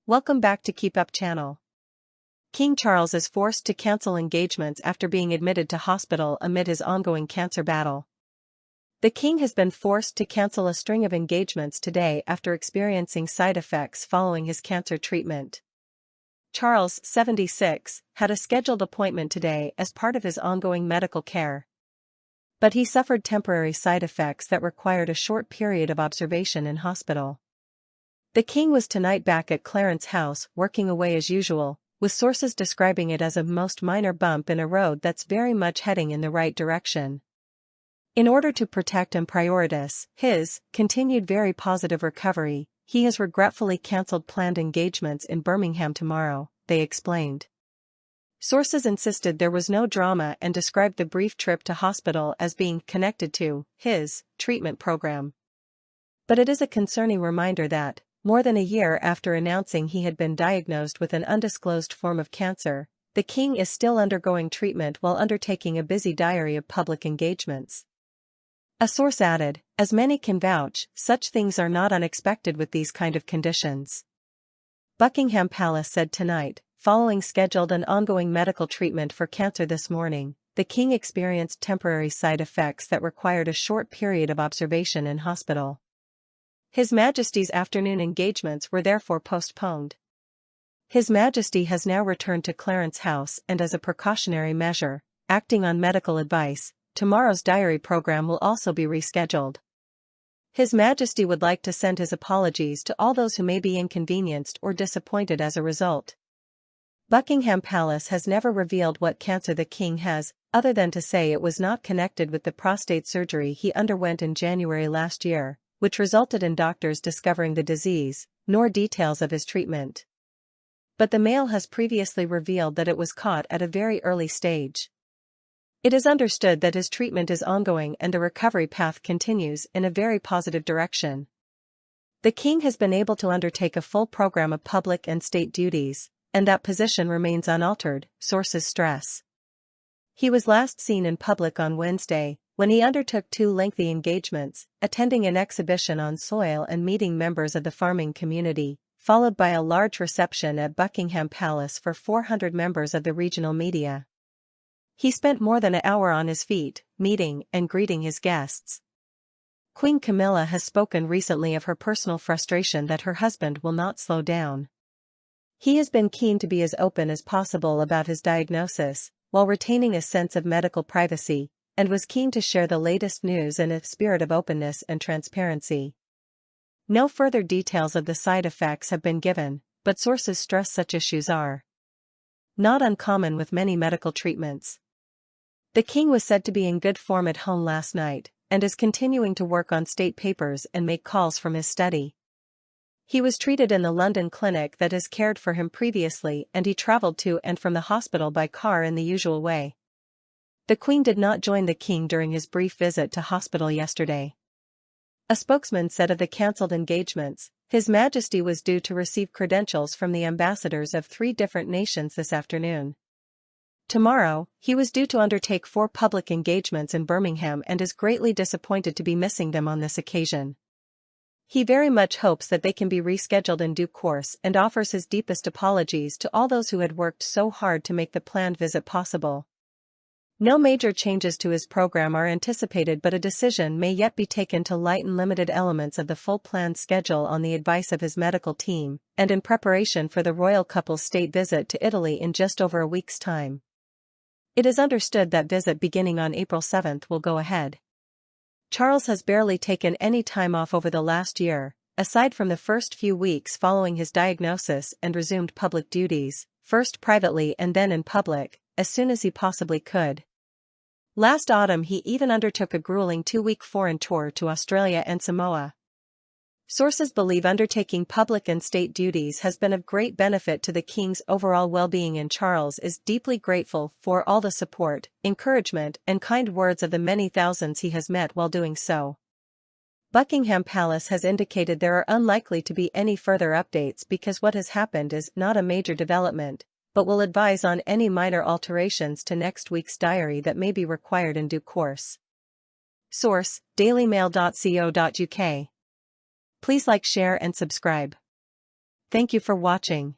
Welcome back to Keep Up channel. King Charles is forced to cancel engagements after being admitted to hospital amid his ongoing cancer battle. The king has been forced to cancel a string of engagements today after experiencing side effects following his cancer treatment. Charles, 76, had a scheduled appointment today as part of his ongoing medical care. But he suffered temporary side effects that required a short period of observation in hospital. The king was tonight back at Clarence House working away as usual, with sources describing it as a most minor bump in a road that's very much heading in the right direction. In order to protect and prioritize his continued very positive recovery, he has regretfully cancelled planned engagements in Birmingham tomorrow, they explained. Sources insisted there was no drama and described the brief trip to hospital as being connected to his treatment program. But it is a concerning reminder that, more than a year after announcing he had been diagnosed with an undisclosed form of cancer, the king is still undergoing treatment while undertaking a busy diary of public engagements. A source added, "As many can vouch, such things are not unexpected with these kind of conditions." Buckingham Palace said tonight, following scheduled and ongoing medical treatment for cancer this morning, the king experienced temporary side effects that required a short period of observation in hospital. His Majesty's afternoon engagements were therefore postponed. His Majesty has now returned to Clarence House and as a precautionary measure, acting on medical advice, tomorrow's diary program will also be rescheduled. His Majesty would like to send his apologies to all those who may be inconvenienced or disappointed as a result. Buckingham Palace has never revealed what cancer the king has, other than to say it was not connected with the prostate surgery he underwent in January last year, which resulted in doctors discovering the disease, nor details of his treatment. But the Mail has previously revealed that it was caught at a very early stage. It is understood that his treatment is ongoing and the recovery path continues in a very positive direction. The king has been able to undertake a full program of public and state duties, and that position remains unaltered, sources stress. He was last seen in public on Wednesday, when he undertook 2 lengthy engagements, attending an exhibition on soil and meeting members of the farming community, followed by a large reception at Buckingham Palace for 400 members of the regional media. He spent more than an hour on his feet, meeting and greeting his guests. Queen Camilla has spoken recently of her personal frustration that her husband will not slow down. He has been keen to be as open as possible about his diagnosis, while retaining a sense of medical privacy, and was keen to share the latest news in a spirit of openness and transparency. No further details of the side effects have been given, but sources stress such issues are not uncommon with many medical treatments. The king was said to be in good form at home last night, and is continuing to work on state papers and make calls from his study. He was treated in the London clinic that has cared for him previously, and he travelled to and from the hospital by car in the usual way. The Queen did not join the king during his brief visit to hospital yesterday. A spokesman said of the cancelled engagements, His Majesty was due to receive credentials from the ambassadors of 3 different nations this afternoon. Tomorrow, he was due to undertake 4 public engagements in Birmingham and is greatly disappointed to be missing them on this occasion. He very much hopes that they can be rescheduled in due course and offers his deepest apologies to all those who had worked so hard to make the planned visit possible. No major changes to his program are anticipated, but a decision may yet be taken to lighten limited elements of the full planned schedule on the advice of his medical team, and in preparation for the royal couple's state visit to Italy in just over a week's time. It is understood that visit beginning on April 7 will go ahead. Charles has barely taken any time off over the last year, aside from the first few weeks following his diagnosis, and resumed public duties, first privately and then in public, as soon as he possibly could. Last autumn he even undertook a grueling 2-week foreign tour to Australia and Samoa. Sources believe undertaking public and state duties has been of great benefit to the king's overall well-being, and Charles is deeply grateful for all the support, encouragement, and kind words of the many thousands he has met while doing so. Buckingham Palace has indicated there are unlikely to be any further updates because what has happened is not a major development, but will advise on any minor alterations to next week's diary that may be required in due course. Source: dailymail.co.uk. Please like, share and subscribe. Thank you for watching.